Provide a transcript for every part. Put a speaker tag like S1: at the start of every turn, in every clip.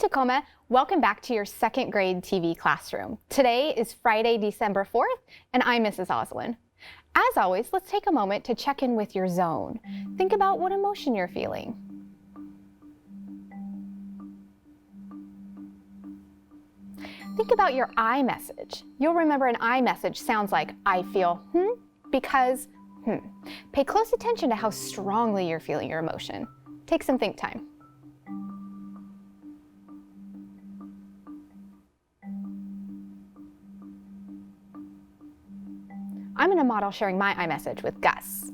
S1: Tacoma, welcome back to your second grade TV classroom. Today is Friday, December 4th, and I'm Mrs. Oslin. As always, let's take a moment to check in with your zone. Think about what emotion you're feeling. Think about your I message. You'll remember an I message sounds like I feel because Pay close attention to how strongly you're feeling your emotion. Take some think time. I'm going to model sharing my iMessage with Gus.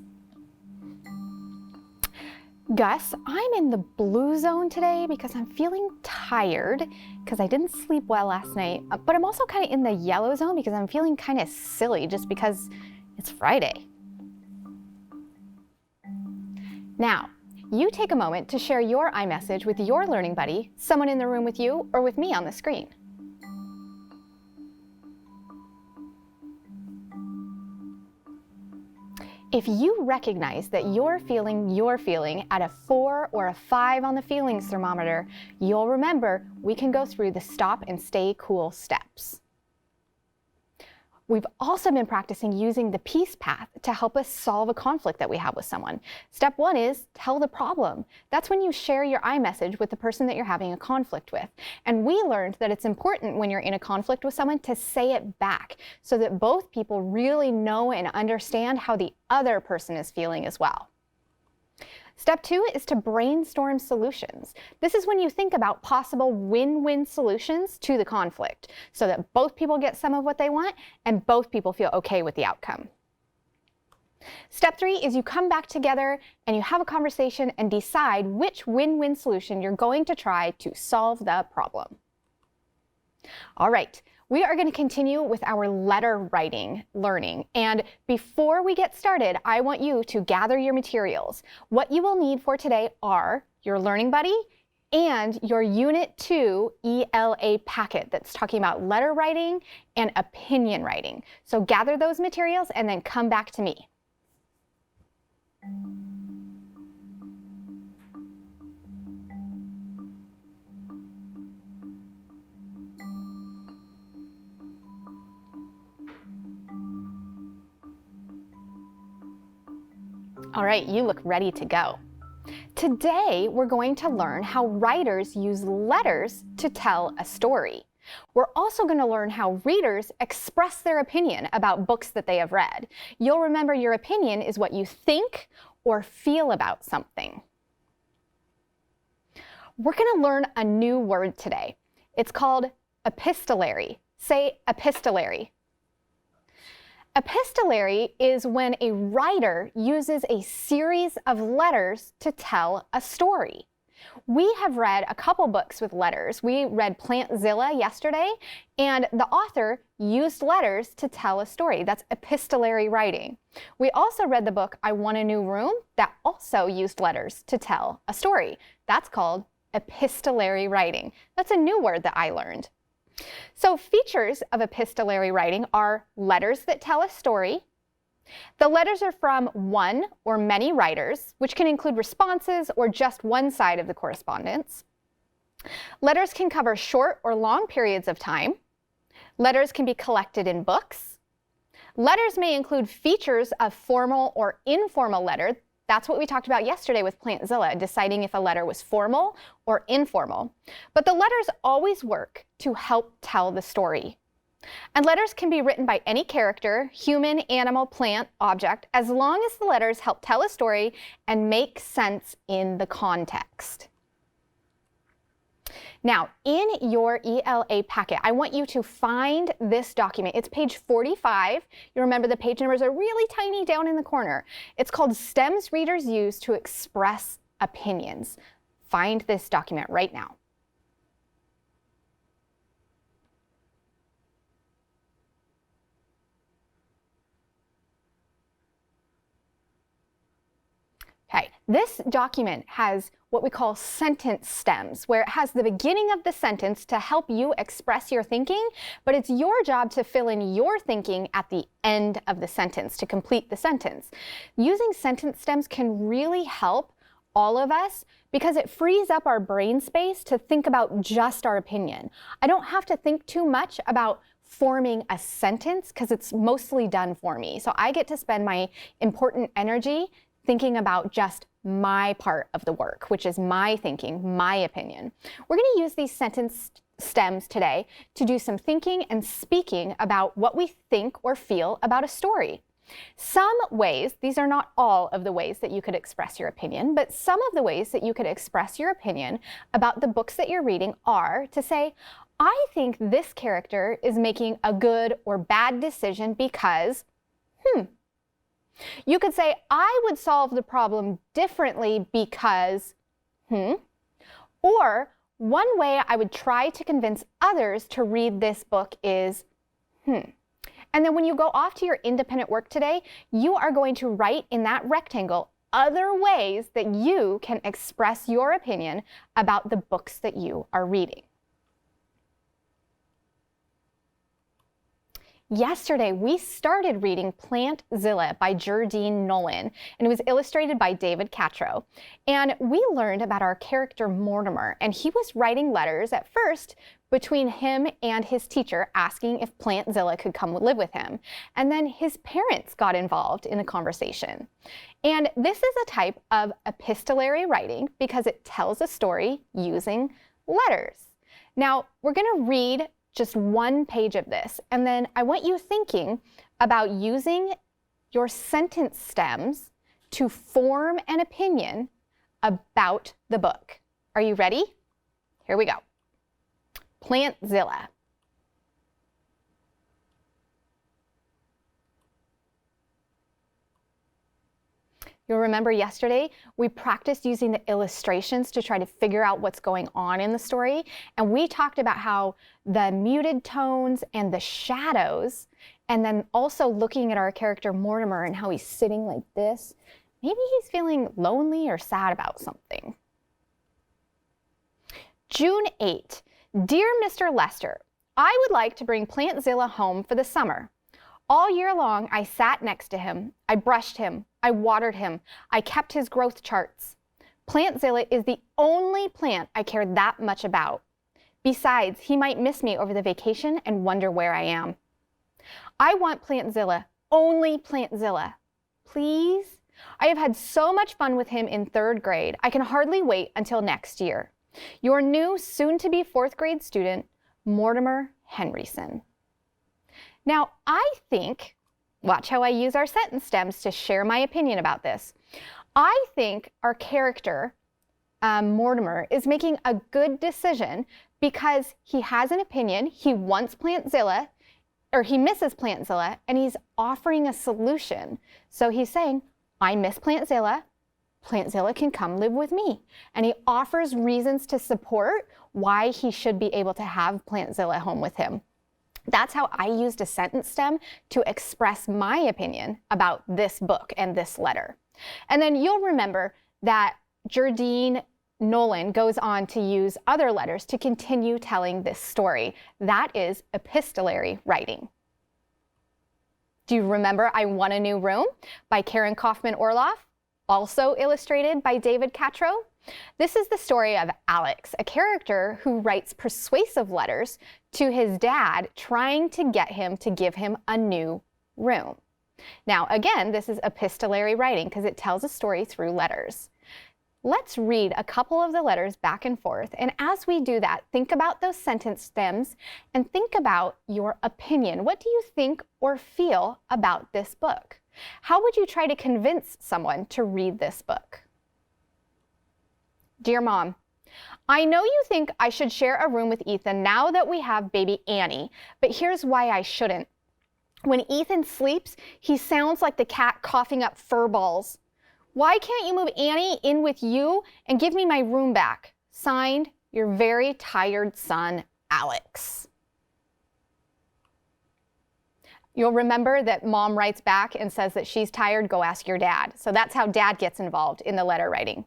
S1: Gus, I'm in the blue zone today because I'm feeling tired because I didn't sleep well last night, but I'm also kind of in the yellow zone because I'm feeling kind of silly just because it's Friday. Now, you take a moment to share your iMessage with your learning buddy, someone in the room with you, or with me on the screen. If you recognize that you're feeling your feeling at a 4 or a 5 on the feelings thermometer, you'll remember we can go through the stop and stay cool steps. We've also been practicing using the peace path to help us solve a conflict that we have with someone. Step 1 is tell the problem. That's when you share your iMessage with the person that you're having a conflict with. And we learned that it's important when you're in a conflict with someone to say it back so that both people really know and understand how the other person is feeling as well. Step 2 is to brainstorm solutions. This is when you think about possible win-win solutions to the conflict so that both people get some of what they want and both people feel okay with the outcome. Step 3 is you come back together and you have a conversation and decide which win-win solution you're going to try to solve the problem. All right. We are going to continue with our letter writing learning. And before we get started, I want you to gather your materials. What you will need for today are your learning buddy and your Unit 2 ELA packet that's talking about letter writing and opinion writing. So gather those materials and then come back to me. All right, you look ready to go. Today, we're going to learn how writers use letters to tell a story. We're also going to learn how readers express their opinion about books that they have read. You'll remember your opinion is what you think or feel about something. We're going to learn a new word today. It's called epistolary. Say epistolary. Epistolary is when a writer uses a series of letters to tell a story. We have read a couple books with letters. We read Plantzilla yesterday, and the author used letters to tell a story. That's epistolary writing. We also read the book I Want a New Room that also used letters to tell a story. That's called epistolary writing. That's a new word that I learned. So features of epistolary writing are letters that tell a story. The letters are from one or many writers, which can include responses or just one side of the correspondence. Letters can cover short or long periods of time. Letters can be collected in books. Letters may include features of formal or informal letter. That's what we talked about yesterday with Plantzilla, deciding if a letter was formal or informal. But the letters always work to help tell the story. And letters can be written by any character, human, animal, plant, object, as long as the letters help tell a story and make sense in the context. Now, in your ELA packet, I want you to find this document. It's page 45. You remember the page numbers are really tiny down in the corner. It's called Stems Readers Use to Express Opinions. Find this document right now. Okay, this document has what we call sentence stems, where it has the beginning of the sentence to help you express your thinking, but it's your job to fill in your thinking at the end of the sentence to complete the sentence. Using sentence stems can really help all of us because it frees up our brain space to think about just our opinion. I don't have to think too much about forming a sentence because it's mostly done for me. So I get to spend my important energy thinking about just my part of the work, which is my thinking, my opinion. We're going to use these sentence stems today to do some thinking and speaking about what we think or feel about a story. Some ways, these are not all of the ways that you could express your opinion, but some of the ways that you could express your opinion about the books that you're reading are to say, I think this character is making a good or bad decision because, You could say, I would solve the problem differently because, Or, one way I would try to convince others to read this book is, And then when you go off to your independent work today, you are going to write in that rectangle other ways that you can express your opinion about the books that you are reading. Yesterday, we started reading Plantzilla by Jardine Nolan, and it was illustrated by David Catrow. And we learned about our character Mortimer, and he was writing letters at first between him and his teacher asking if Plantzilla could come live with him. And then his parents got involved in the conversation. And this is a type of epistolary writing because it tells a story using letters. Now, we're going to read just one page of this, and then I want you thinking about using your sentence stems to form an opinion about the book. Are you ready? Here we go. Plantzilla. You'll remember yesterday we practiced using the illustrations to try to figure out what's going on in the story, and we talked about how the muted tones and the shadows, and then also looking at our character Mortimer and how he's sitting like this. Maybe he's feeling lonely or sad about something. June 8. Dear Mr. Lester, I would like to bring Plantzilla home for the summer. All year long, I sat next to him. I brushed him. I watered him. I kept his growth charts. Plantzilla is the only plant I care that much about. Besides, he might miss me over the vacation and wonder where I am. I want Plantzilla, only Plantzilla. Please? I have had so much fun with him in 3rd grade. I can hardly wait until next year. Your new, soon-to-be 4th grade student, Mortimer Henryson. Now, I think, watch how I use our sentence stems to share my opinion about this. I think our character, Mortimer, is making a good decision because he has an opinion, he wants Plantzilla, or he misses Plantzilla, and he's offering a solution. So he's saying, I miss Plantzilla, Plantzilla can come live with me. And he offers reasons to support why he should be able to have Plantzilla home with him. That's how I used a sentence stem to express my opinion about this book and this letter. And then you'll remember that Jardine Nolan goes on to use other letters to continue telling this story. That is epistolary writing. Do you remember I Want a New Room by Karen Kaufman-Orloff, also illustrated by David Catrow? This is the story of Alex, a character who writes persuasive letters to his dad, trying to get him to give him a new room. Now, again, this is epistolary writing because it tells a story through letters. Let's read a couple of the letters back and forth, and as we do that, think about those sentence stems and think about your opinion. What do you think or feel about this book? How would you try to convince someone to read this book? Dear Mom, I know you think I should share a room with Ethan now that we have baby Annie, but here's why I shouldn't. When Ethan sleeps, he sounds like the cat coughing up fur balls. Why can't you move Annie in with you and give me my room back? Signed, your very tired son, Alex. You'll remember that Mom writes back and says that she's tired, go ask your dad. So that's how Dad gets involved in the letter writing.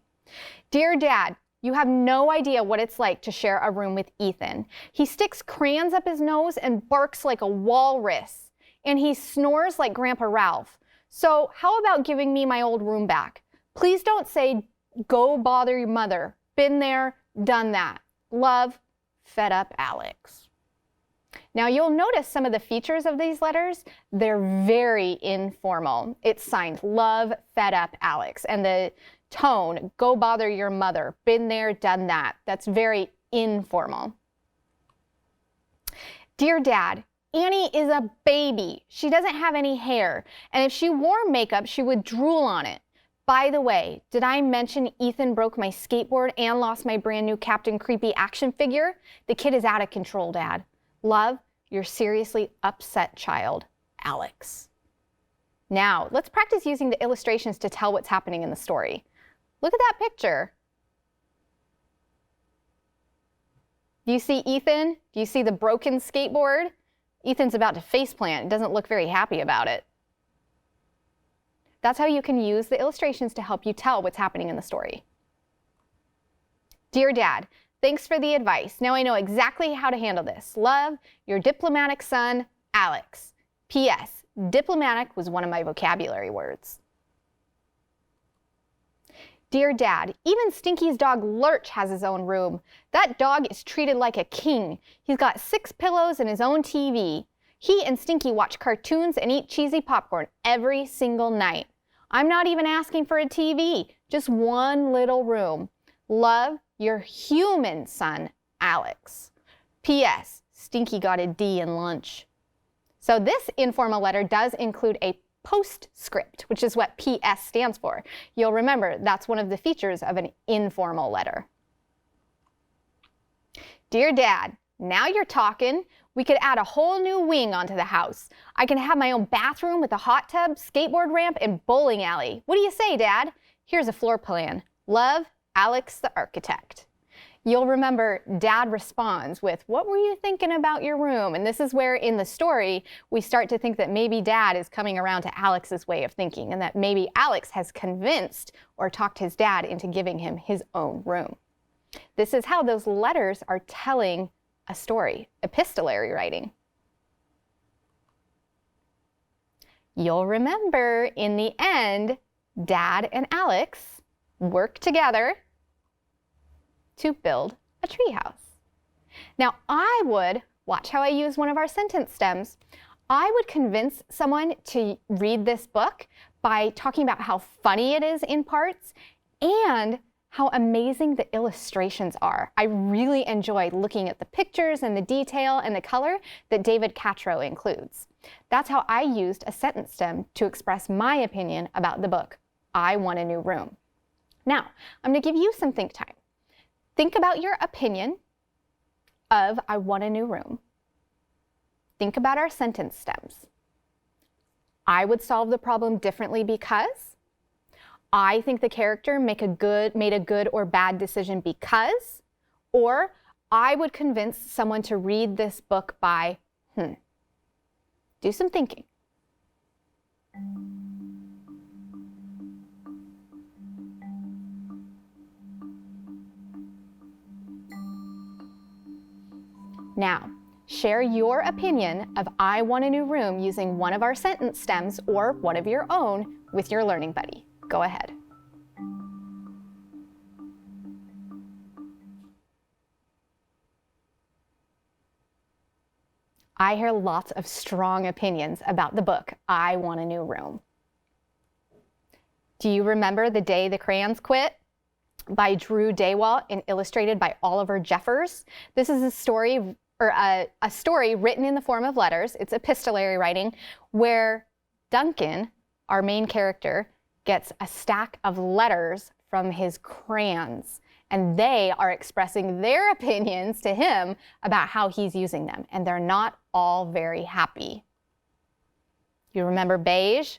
S1: Dear Dad, you have no idea what it's like to share a room with Ethan. He sticks crayons up his nose and barks like a walrus, and he snores like Grandpa Ralph. So how about giving me my old room back? Please don't say Go bother your mother. Been there, done that. Love, fed up Alex. Now you'll notice some of the features of these letters, they're very informal. It's signed Love, Fed Up Alex. And the tone, go bother your mother, been there, done that. That's very informal. Dear Dad, Annie is a baby. She doesn't have any hair. And if she wore makeup, she would drool on it. By the way, did I mention Ethan broke my skateboard and lost my brand new Captain Creepy action figure? The kid is out of control, Dad. Love, your seriously upset child, Alex. Now, let's practice using the illustrations to tell what's happening in the story. Look at that picture. Do you see Ethan? Do you see the broken skateboard? Ethan's about to faceplant. It doesn't look very happy about it. That's how you can use the illustrations to help you tell what's happening in the story. Dear Dad, thanks for the advice. Now I know exactly how to handle this. Love, your diplomatic son, Alex. P.S. Diplomatic was one of my vocabulary words. Dear Dad, even Stinky's dog Lurch has his own room. That dog is treated like a king. He's got 6 pillows and his own TV. He and Stinky watch cartoons and eat cheesy popcorn every single night. I'm not even asking for a TV, just one little room. Love, your human son, Alex. P.S. Stinky got a D in lunch. So this informal letter does include a postscript, which is what P.S. stands for. You'll remember that's one of the features of an informal letter. Dear Dad, now you're talking. We could add a whole new wing onto the house. I can have my own bathroom with a hot tub, skateboard ramp, and bowling alley. What do you say, Dad? Here's a floor plan. Love, Alex the architect. You'll remember Dad responds with, what were you thinking about your room? And this is where in the story we start to think that maybe Dad is coming around to Alex's way of thinking and that maybe Alex has convinced or talked his dad into giving him his own room. This is how those letters are telling a story, epistolary writing. You'll remember in the end, Dad and Alex work together to build a treehouse. Now watch how I use one of our sentence stems. I would convince someone to read this book by talking about how funny it is in parts and how amazing the illustrations are. I really enjoy looking at the pictures and the detail and the color that David Catrow includes. That's how I used a sentence stem to express my opinion about the book, I Want a New Room. Now, I'm going to give you some think time. Think about your opinion of I Want a New Room. Think about our sentence stems. I would solve the problem differently because. I think the character made a good or bad decision because. Or I would convince someone to read this book by. Do some thinking. Now, share your opinion of I Want a New Room using one of our sentence stems or one of your own with your learning buddy. Go ahead. I hear lots of strong opinions about the book, I Want a New Room. Do you remember The Day the Crayons Quit? By Drew Daywalt and illustrated by Oliver Jeffers. This is a story written in the form of letters. It's epistolary writing where Duncan, our main character, gets a stack of letters from his crayons, and they are expressing their opinions to him about how he's using them, and they're not all very happy. You remember Beige?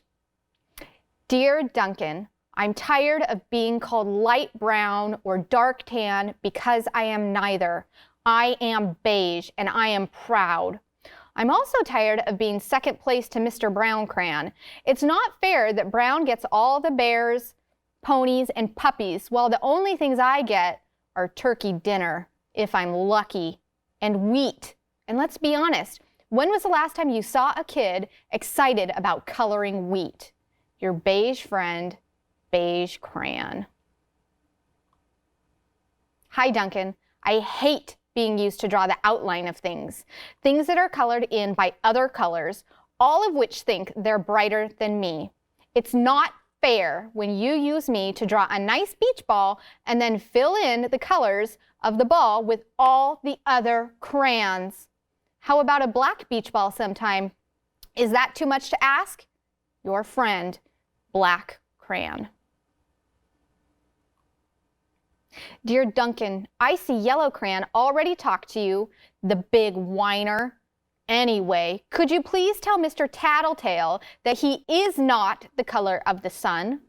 S1: Dear Duncan, I'm tired of being called light brown or dark tan because I am neither. I am beige, and I am proud. I'm also tired of being second place to Mr. Brown Crayon. It's not fair that Brown gets all the bears, ponies, and puppies, while the only things I get are turkey dinner, if I'm lucky, and wheat. And let's be honest, when was the last time you saw a kid excited about coloring wheat? Your beige friend, Beige Crayon. Hi, Duncan. I hate being used to draw the outline of things that are colored in by other colors, all of which think they're brighter than me. It's not fair when you use me to draw a nice beach ball and then fill in the colors of the ball with all the other crayons. How about a black beach ball sometime? Is that too much to ask? Your friend, Black Crayon. Dear Duncan, I see Yellow Crayon already talked to you, the big whiner. Anyway, could you please tell Mr. Tattletail that he is not the color of the sun?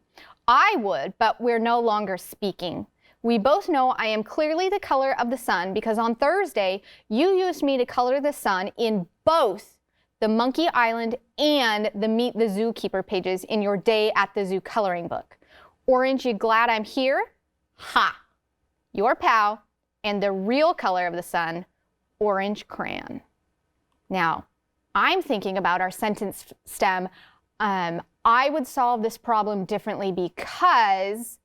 S1: I would, but we're no longer speaking. We both know I am clearly the color of the sun because on Thursday, you used me to color the sun in both the Monkey Island and the Meet the Zookeeper pages in your Day at the Zoo coloring book. Orange, you glad I'm here? Ha! Your pal and the real color of the sun, Orange Crayon. Now, I'm thinking about our sentence stem. I would solve this problem differently because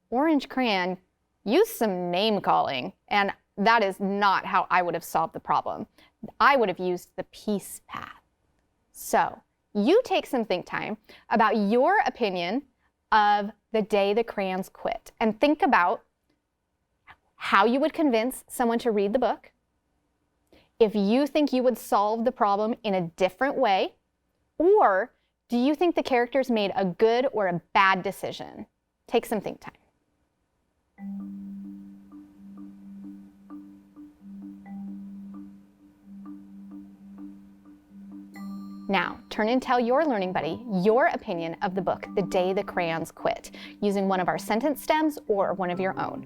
S1: Orange Crayon used some name calling, and that is not how I would have solved the problem. I would have used the peace path. So, you take some think time about your opinion of the day the crayons quit and think about how you would convince someone to read the book, if you think you would solve the problem in a different way, or do you think the characters made a good or a bad decision? Take some think time. Now, turn and tell your learning buddy your opinion of the book, The Day the Crayons Quit, using one of our sentence stems or one of your own.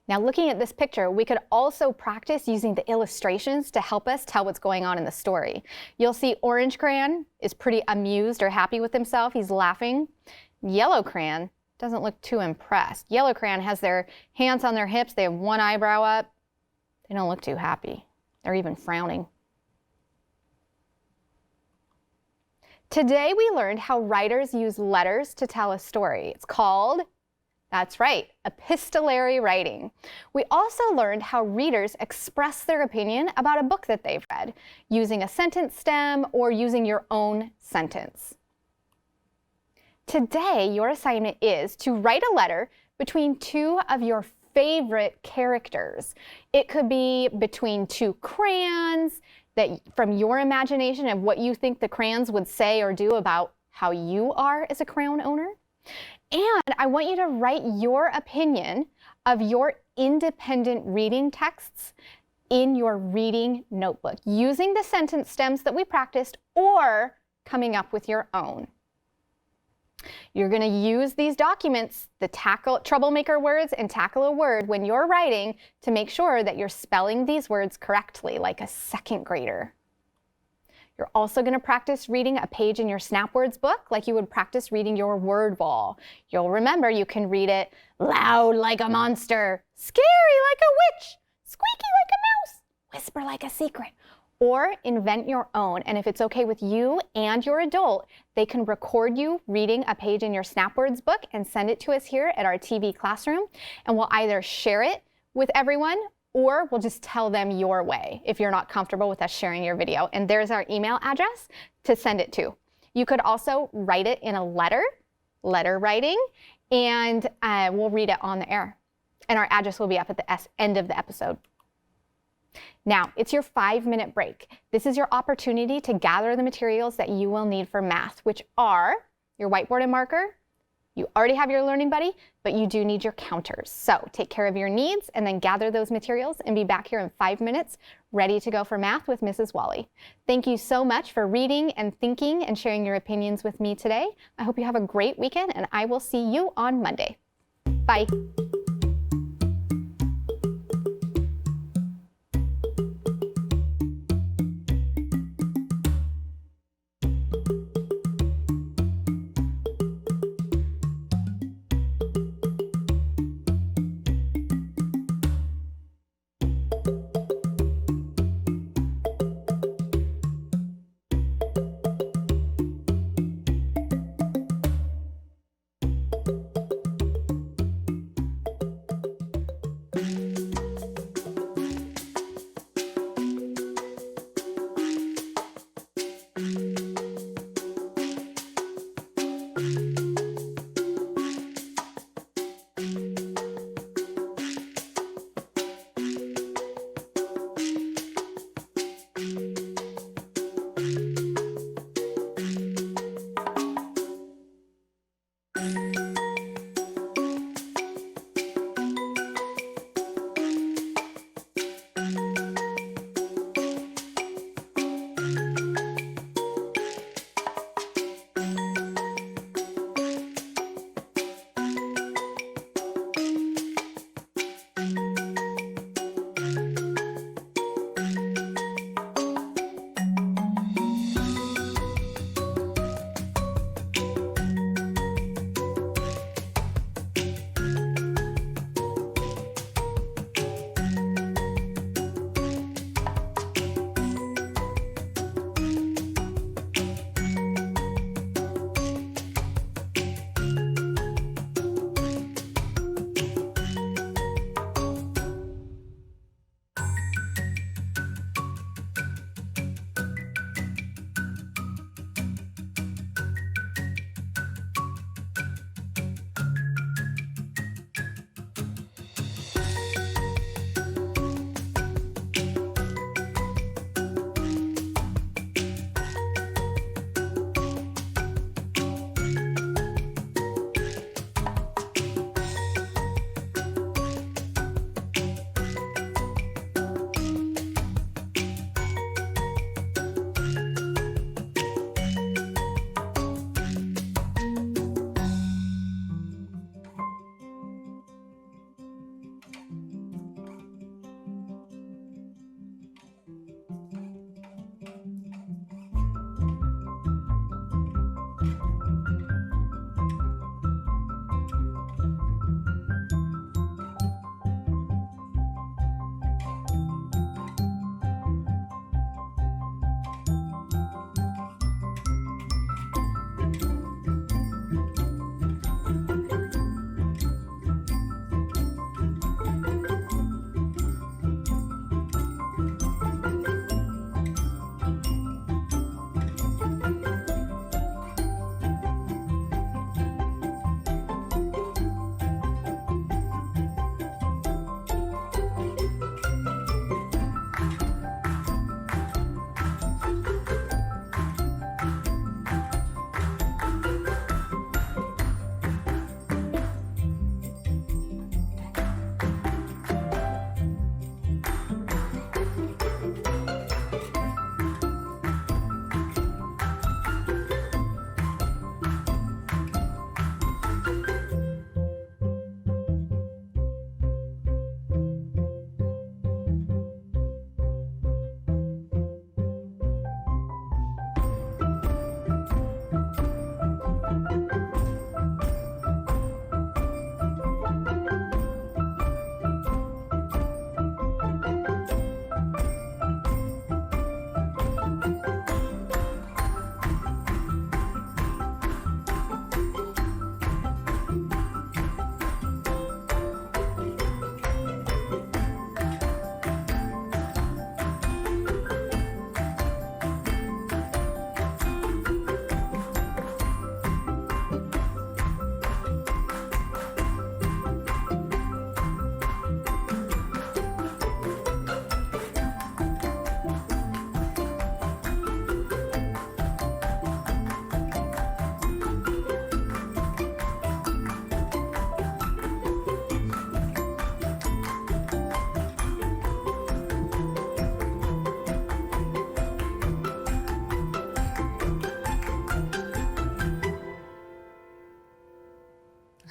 S1: Now, looking at this picture, we could also practice using the illustrations to help us tell what's going on in the story. You'll see Orange Crayon is pretty amused or happy with himself. He's laughing. Yellow Crayon doesn't look too impressed. Yellow Crayon has their hands on their hips. They have one eyebrow up. They don't look too happy. They're even frowning. Today, we learned how writers use letters to tell a story. It's called, that's right, epistolary writing. We also learned how readers express their opinion about a book that they've read, using a sentence stem or using your own sentence. Today, your assignment is to write a letter between two of your favorite characters. It could be between two crayons, that from your imagination of what you think the crayons would say or do about how you are as a crayon owner. And I want you to write your opinion of your independent reading texts in your reading notebook, using the sentence stems that we practiced or coming up with your own. You're going to use these documents, the troublemaker words and tackle a word when you're writing to make sure that you're spelling these words correctly like a second grader. You're also going to practice reading a page in your Snapwords book like you would practice reading your word wall. You'll remember you can read it loud like a monster, scary like a witch, squeaky like a mouse, whisper like a secret, or invent your own. And if it's okay with you and your adult, they can record you reading a page in your Snapwords book and send it to us here at our TV classroom. And we'll either share it with everyone or we'll just tell them your way if you're not comfortable with us sharing your video. And there's our email address to send it to. You could also write it in a letter writing, and we'll read it on the air. And our address will be up at the end of the episode. Now, it's your 5-minute break. This is your opportunity to gather the materials that you will need for math, which are your whiteboard and marker. You already have your learning buddy, but you do need your counters. So take care of your needs and then gather those materials and be back here in 5 minutes, ready to go for math with Mrs. Wally. Thank you so much for reading and thinking and sharing your opinions with me today. I hope you have a great weekend, and I will see you on Monday. Bye.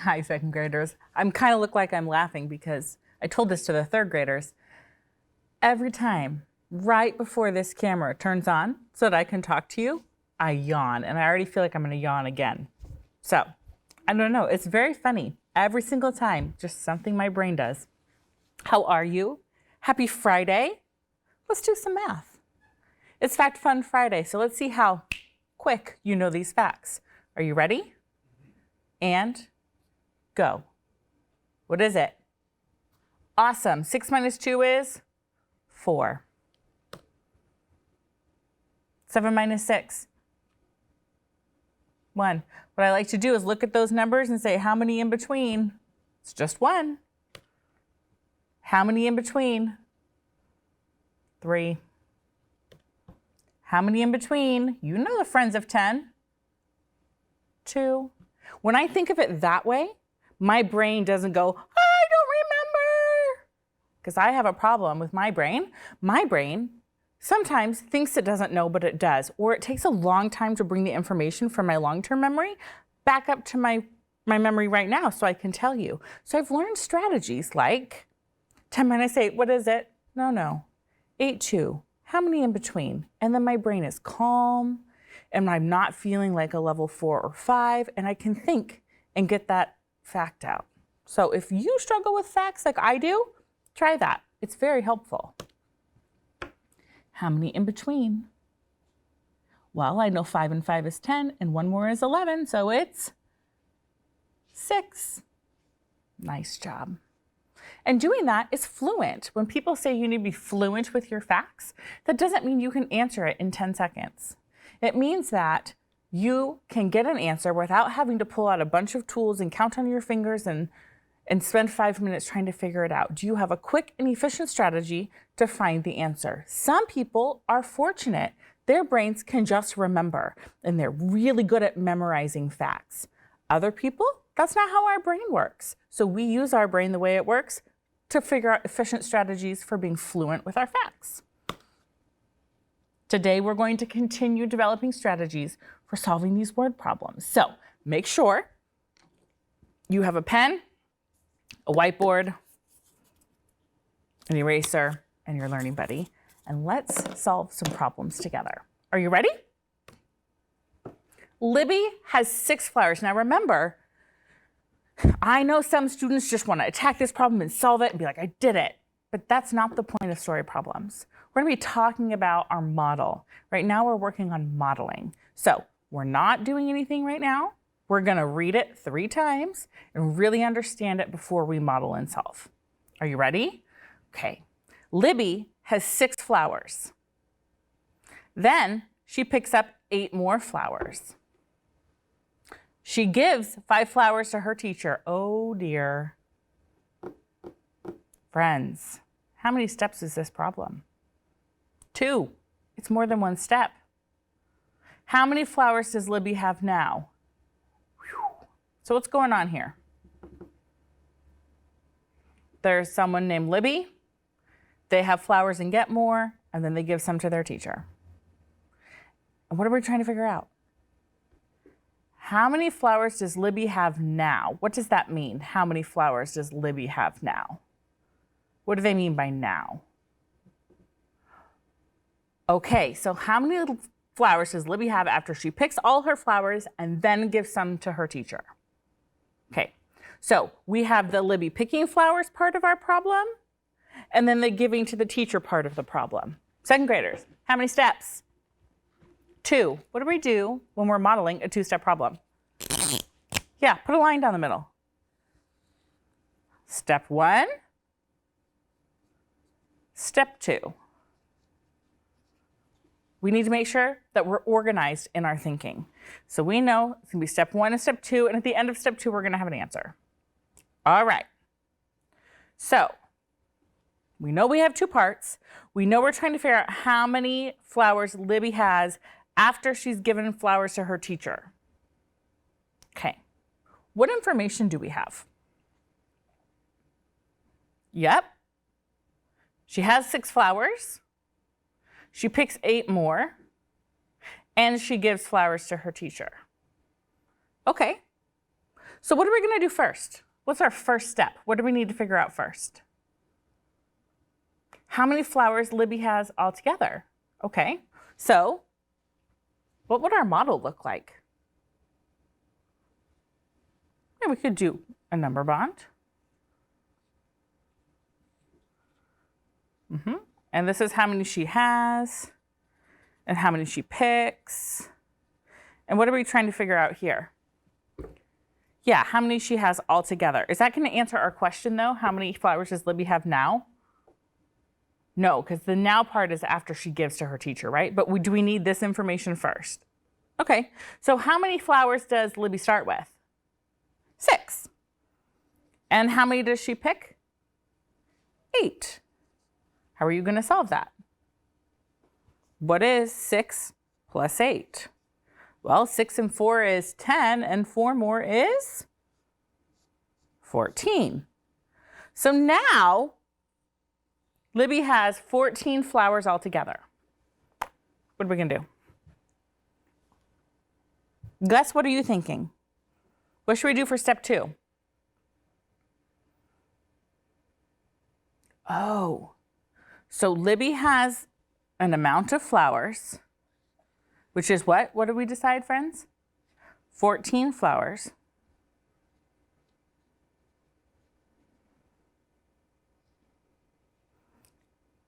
S2: Hi, second graders. I'm kind of look like I'm laughing because I told this to the third graders. Every time, right before this camera turns on so that I can talk to you, I yawn, and I already feel like I'm going to yawn again. So, I don't know. It's very funny. Every single time, just something my brain does. How are you? Happy Friday. Let's do some math. It's Fact Fun Friday, so let's see how quick you know these facts. Are you ready? And go. What is it? Awesome. 6 minus 2 is 4. 7 minus 6. 1. What I like to do is look at those numbers and say, how many in between? It's just 1. How many in between? 3. How many in between? You know the friends of 10. 2. When I think of it that way, my brain doesn't go, I don't remember, because I have a problem with my brain. My brain sometimes thinks it doesn't know, but it does, or it takes a long time to bring the information from my long-term memory back up to my memory right now so I can tell you. So I've learned strategies like 10 minus 8, what is it? No. 8, 2, how many in between? And then my brain is calm, and I'm not feeling like a level 4 or 5, and I can think and get that fact out. So if you struggle with facts like I do, try that. It's very helpful. How many in between? Well, I know 5 and 5 is 10, and 1 more is 11, so it's 6. Nice job. And doing that is fluent. When people say you need to be fluent with your facts, that doesn't mean you can answer it in 10 seconds. It means that you can get an answer without having to pull out a bunch of tools and count on your fingers and spend 5 minutes trying to figure it out. Do you have a quick and efficient strategy to find the answer? Some people are fortunate. Their brains can just remember, and they're really good at memorizing facts. Other people, that's not how our brain works. So we use our brain the way it works to figure out efficient strategies for being fluent with our facts. Today, we're going to continue developing strategies for solving these word problems. So make sure you have a pen, a whiteboard, an eraser, and your learning buddy, and let's solve some problems together. Are you ready? Libby has 6 flowers. Now remember, I know some students just want to attack this problem and solve it and be like, I did it. But that's not the point of story problems. We're going to be talking about our model. Right now we're working on modeling. So we're not doing anything right now. We're going to read it 3 times and really understand it before we model and solve. Are you ready? Okay. Libby has 6 flowers. Then she picks up 8 more flowers. She gives 5 flowers to her teacher. Oh dear. Friends, how many steps is this problem? 2. It's more than 1 step. How many flowers does Libby have now? Whew. So what's going on here? There's someone named Libby. They have flowers and get more, and then they give some to their teacher. And what are we trying to figure out? How many flowers does Libby have now? What does that mean? How many flowers does Libby have now? What do they mean by now? Okay, so how many little flowers does Libby have after she picks all her flowers and then gives some to her teacher? Okay, so we have the Libby picking flowers part of our problem, and then the giving to the teacher part of the problem. Second graders, how many steps? 2. What do we do when we're modeling a 2-step problem? Yeah, put a line down the middle. Step 1. Step 2. We need to make sure that we're organized in our thinking. So we know it's going to be step 1 and step 2, and at the end of step 2, we're going to have an answer. All right. So we know we have 2 parts. We know we're trying to figure out how many flowers Libby has after she's given flowers to her teacher. Okay. What information do we have? Yep. She has 6 flowers. She picks 8 more. And she gives flowers to her teacher. Okay. So what are we going to do first? What's our first step? What do we need to figure out first? How many flowers Libby has altogether? Okay, so what would our model look like? Yeah, we could do a number bond. And this is how many she has and how many she picks. And what are we trying to figure out here? Yeah, how many she has altogether. Is that going to answer our question though? How many flowers does Libby have now? No, because the now part is after she gives to her teacher, right? But do we need this information first? Okay, so how many flowers does Libby start with? 6. And how many does she pick? 8. How are you going to solve that? What is 6 plus 8? Well, 6 and 4 is 10, and 4 more is 14. So now, Libby has 14 flowers altogether. What are we going to do? Gus, what are you thinking? What should we do for step 2? Oh, so Libby has an amount of flowers, which is what? What did we decide, friends? 14 flowers.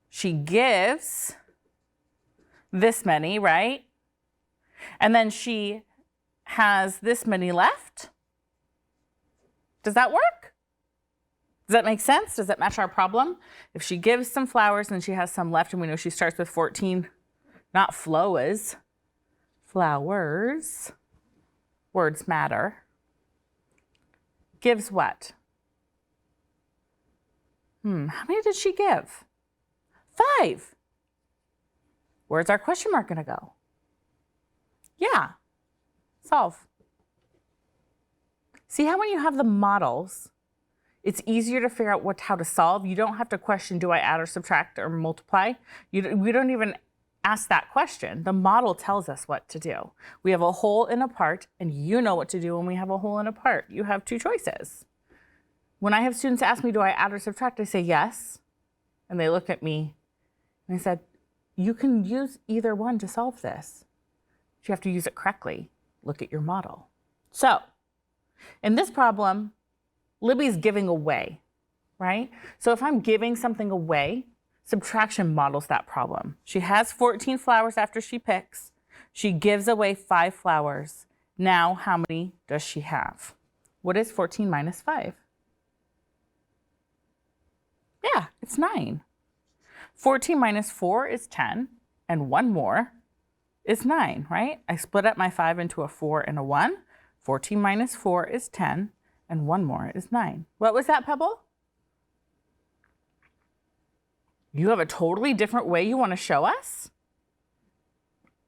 S2: She gives this many, right? And then she has this many left. Does that work? Does that make sense? Does that match our problem? If she gives some flowers and she has some left, and we know she starts with 14, not flowers, flowers, words matter. Gives what? How many did she give? 5. Where's our question mark gonna go? Yeah, solve. See how when you have the models, it's easier to figure out how to solve. You don't have to question, do I add or subtract or multiply? We don't even ask that question. The model tells us what to do. We have a whole and a part, and you know what to do when we have a whole and a part. You have 2 choices. When I have students ask me, do I add or subtract? I say yes. And they look at me and I said, you can use either one to solve this. But you have to use it correctly. Look at your model. So in this problem, Libby's giving away, right? So if I'm giving something away, subtraction models that problem. She has 14 flowers after she picks. She gives away 5 flowers. Now, how many does she have? What is 14 minus 5? Yeah, it's 9. 14 minus 4 is 10, and 1 more is 9, right? I split up my 5 into a 4 and a 1. 14 minus 4 is 10, and 1 more is 9. What was that, Pebble? You have a totally different way you want to show us?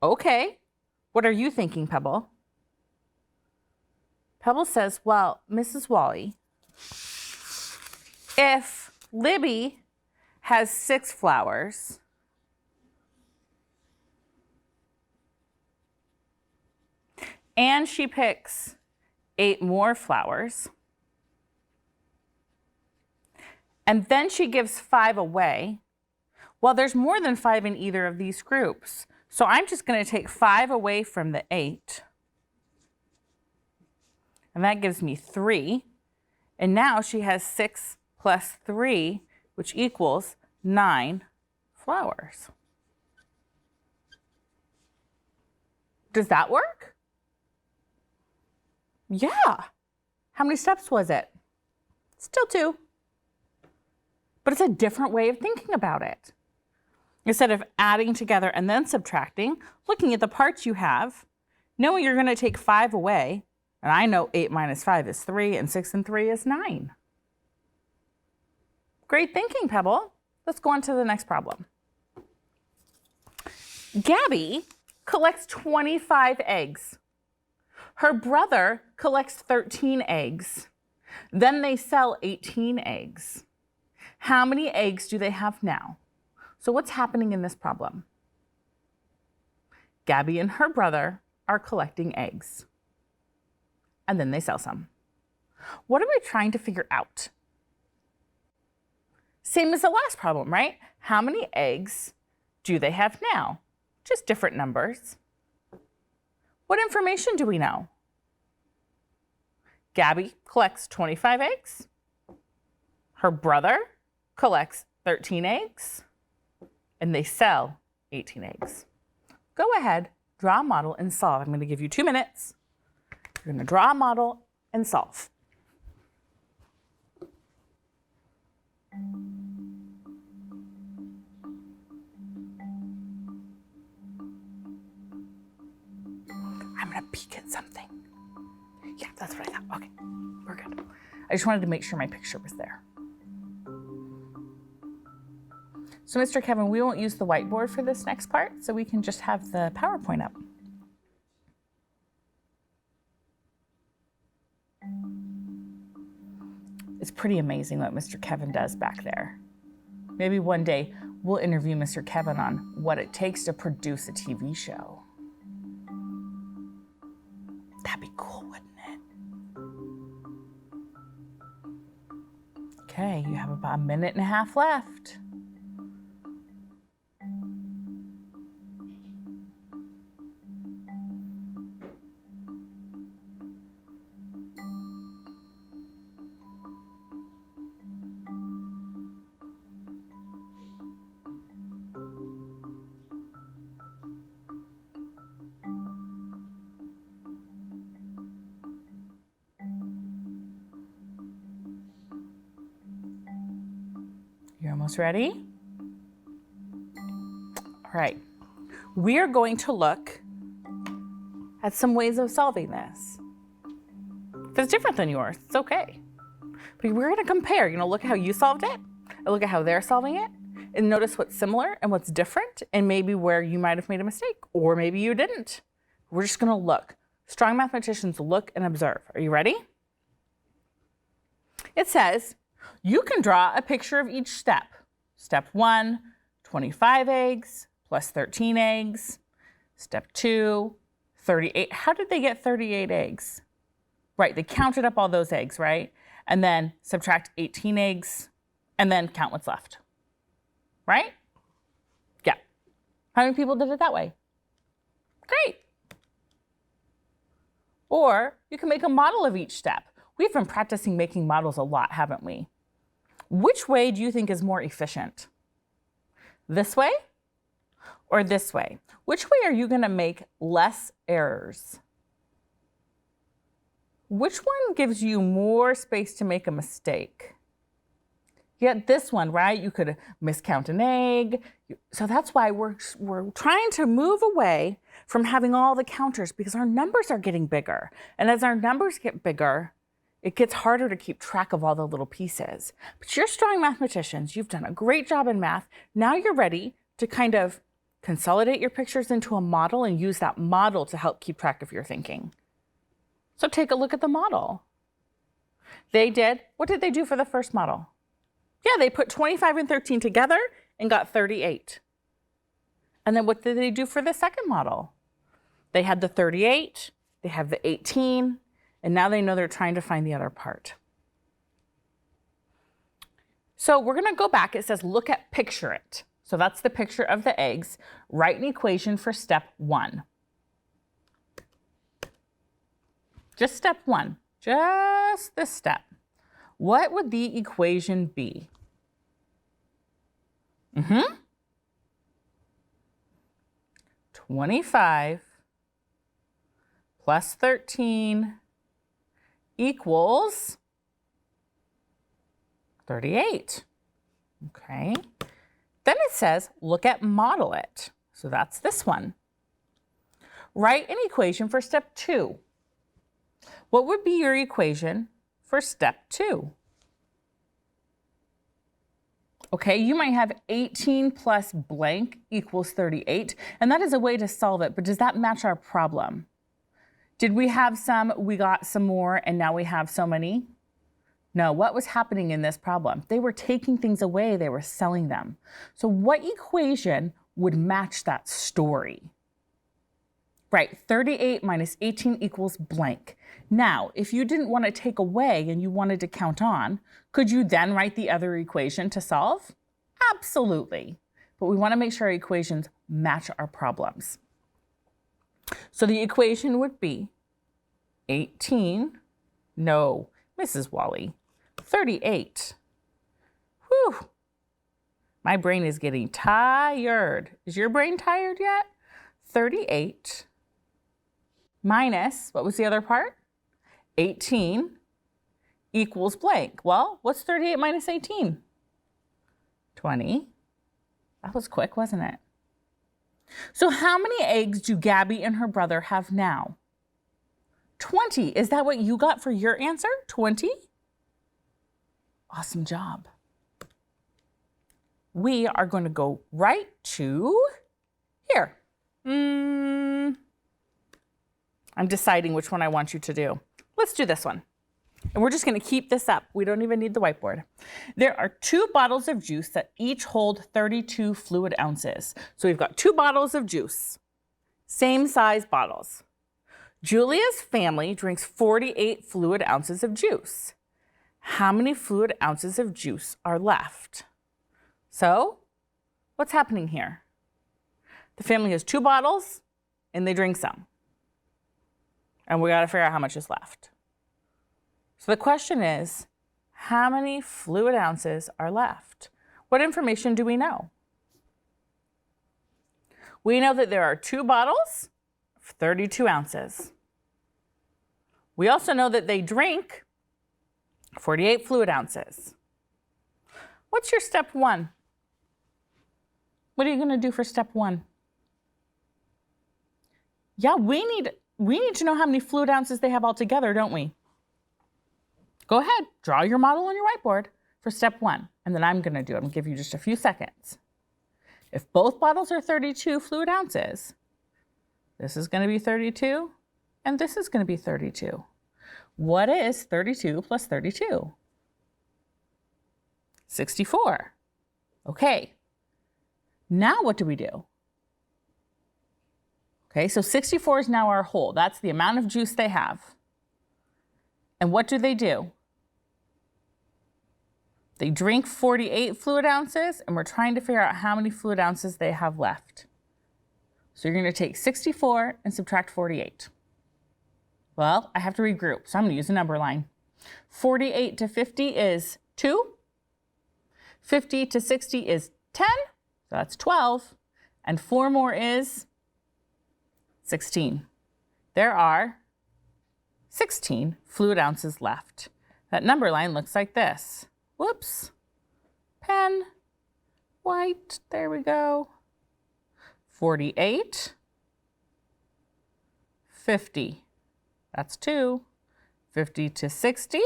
S2: Okay. What are you thinking, Pebble? Pebble says, well, Mrs. Wally, if Libby has 6 flowers, and she picks 8 more flowers, and then she gives 5 away, well, there's more than 5 in either of these groups. So I'm just going to take 5 away from the 8. And that gives me 3. And now she has 6 plus 3, which equals 9 flowers. Does that work? Yeah. How many steps was it? Still 2. But it's a different way of thinking about it. Instead of adding together and then subtracting, looking at the parts you have, knowing you're going to take 5 away, and I know 8 minus 5 is 3, and 6 and 3 is 9. Great thinking, Pebble. Let's go on to the next problem. Gabby collects 25 eggs. Her brother collects 13 eggs. Then they sell 18 eggs. How many eggs do they have now? So what's happening in this problem? Gabby and her brother are collecting eggs. And then they sell some. What are we trying to figure out? Same as the last problem, right? How many eggs do they have now? Just different numbers. What information do we know? Gabby collects 25 eggs. Her brother collects 13 eggs. And they sell 18 eggs. Go ahead, draw a model and solve. I'm going to give you 2 minutes. You're going to draw a model and solve. I'm going to peek at something. Yeah, that's what I thought. Okay, we're good. I just wanted to make sure my picture was there. So, Mr. Kevin, we won't use the whiteboard for this next part, so we can just have the PowerPoint up. It's pretty amazing what Mr. Kevin does back there. Maybe one day we'll interview Mr. Kevin on what it takes to produce a TV show. That'd be cool, wouldn't it? Okay, you have about 1.5 minutes left. You're almost ready? All right. We are going to look at some ways of solving this. If it's different than yours, it's okay. But we're going to compare. Look at how you solved it, and look at how they're solving it, and notice what's similar and what's different, and maybe where you might have made a mistake, or maybe you didn't. We're just going to look. Strong mathematicians look and observe. Are you ready? It says, you can draw a picture of each step. Step 1, 25 eggs plus 13 eggs. Step 2, 38. How did they get 38 eggs? Right, they counted up all those eggs, right? And then subtract 18 eggs and then count what's left. Right? Yeah. How many people did it that way? Great. Or you can make a model of each step. We've been practicing making models a lot, haven't we? Which way do you think is more efficient? This way or this way? Which way are you going to make less errors? Which one gives you more space to make a mistake? Yet this one, right? You could miscount an egg. So that's why we're trying to move away from having all the counters because our numbers are getting bigger. And as our numbers get bigger, it gets harder to keep track of all the little pieces. But you're strong mathematicians. You've done a great job in math. Now you're ready to kind of consolidate your pictures into a model and use that model to help keep track of your thinking. So take a look at the model. What did they do for the first model? Yeah, they put 25 and 13 together and got 38. And then what did they do for the second model? They had the 38, they have the 18, and now they know they're trying to find the other part. So we're going to go back. It says, look at picture it. So that's the picture of the eggs. Write an equation for step 1. Just step 1, just this step. What would the equation be? 25 plus 13 equals 38. Okay. Then it says, look at model it. So that's this one. Write an equation for step 2. What would be your equation for step 2? Okay, you might have 18 plus blank equals 38, and that is a way to solve it, but does that match our problem? Did we have some, we got some more, and now we have so many? No, what was happening in this problem? They were taking things away, they were selling them. So what equation would match that story? Right, 38 minus 18 equals blank. Now, if you didn't want to take away and you wanted to count on, could you then write the other equation to solve? Absolutely. But we want to make sure our equations match our problems. So the equation would be 18, no, Mrs. Wally, 38. Whew. My brain is getting tired. Is your brain tired yet? 38 minus, what was the other part? 18 equals blank. Well, what's 38 minus 18? 20. That was quick, wasn't it? So how many eggs do Gabby and her brother have now? 20. Is that what you got for your answer? 20? Awesome job. We are going to go right to here. I'm deciding which one I want you to do. Let's do this one. And we're just going to keep this up. We don't even need the whiteboard. There are 2 bottles of juice that each hold 32 fluid ounces. So we've got 2 bottles of juice, same size bottles. Julia's family drinks 48 fluid ounces of juice. How many fluid ounces of juice are left? So what's happening here? The family has 2 bottles and they drink some. And we got to figure out how much is left. So the question is, how many fluid ounces are left? What information do we know? We know that there are 2 bottles of 32 ounces. We also know that they drink 48 fluid ounces. What's your step 1? What are you going to do for step 1? Yeah, we need to know how many fluid ounces they have altogether, don't we? Go ahead, draw your model on your whiteboard for step 1, and then I'm going to do it. I'm going to give you just a few seconds. If both bottles are 32 fluid ounces, this is going to be 32, and this is going to be 32. What is 32 plus 32? 64. Okay. Now what do we do? Okay, so 64 is now our whole. That's the amount of juice they have. And what do? They drink 48 fluid ounces, and we're trying to figure out how many fluid ounces they have left. So you're going to take 64 and subtract 48. Well, I have to regroup, so I'm going to use a number line. 48 to 50 is 2. 50 to 60 is 10, so that's 12. And 4 more is 16. There are 16 fluid ounces left. That number line looks like this. Whoops. Pen, white, there we go. 48, 50, that's 2. 50 to 60,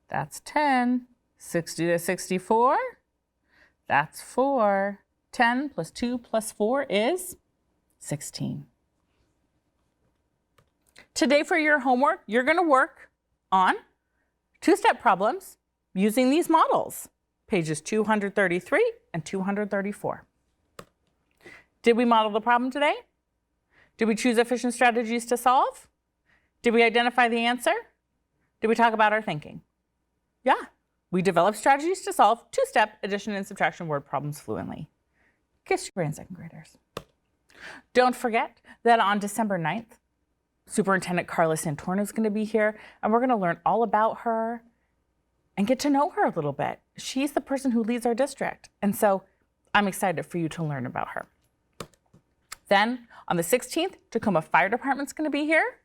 S2: that's 10. 60 to 64, that's 4. 10 plus 2 plus 4 is 16. Today for your homework, you're going to work on 2-step problems using these models, pages 233 and 234. Did we model the problem today? Did we choose efficient strategies to solve? Did we identify the answer? Did we talk about our thinking? Yeah, we developed strategies to solve 2-step addition and subtraction word problems fluently. Kiss your brain, 2nd graders. Don't forget that on December 9th, Superintendent Carla Santorno is going to be here, and we're going to learn all about her and get to know her a little bit. She's the person who leads our district, and so I'm excited for you to learn about her. Then on the 16th, Tacoma Fire Department's going to be here,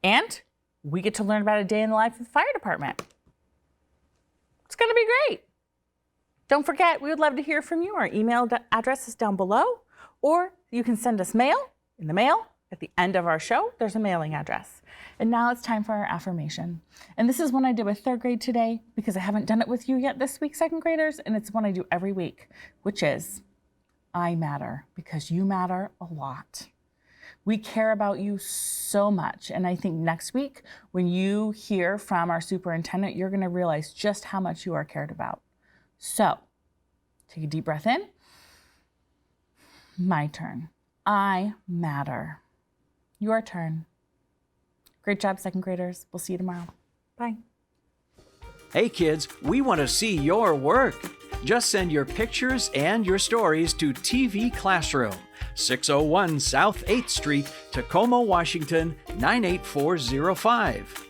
S2: and we get to learn about a day in the life of the fire department. It's going to be great. Don't forget, we would love to hear from you. Our email address is down below, or you can send us mail. In the mail, at the end of our show, there's a mailing address. And now it's time for our affirmation. And this is one I did with 3rd grade today because I haven't done it with you yet this week, 2nd graders, and it's one I do every week, which is, I matter because you matter a lot. We care about you so much. And I think next week, when you hear from our superintendent, you're going to realize just how much you are cared about. So take a deep breath in. My turn. I matter. Your turn. Great job, second graders. We'll see you tomorrow. Bye.
S3: Hey kids, we want to see your work. Just send your pictures and your stories to TV Classroom, 601 South 8th Street, Tacoma, Washington, 98405.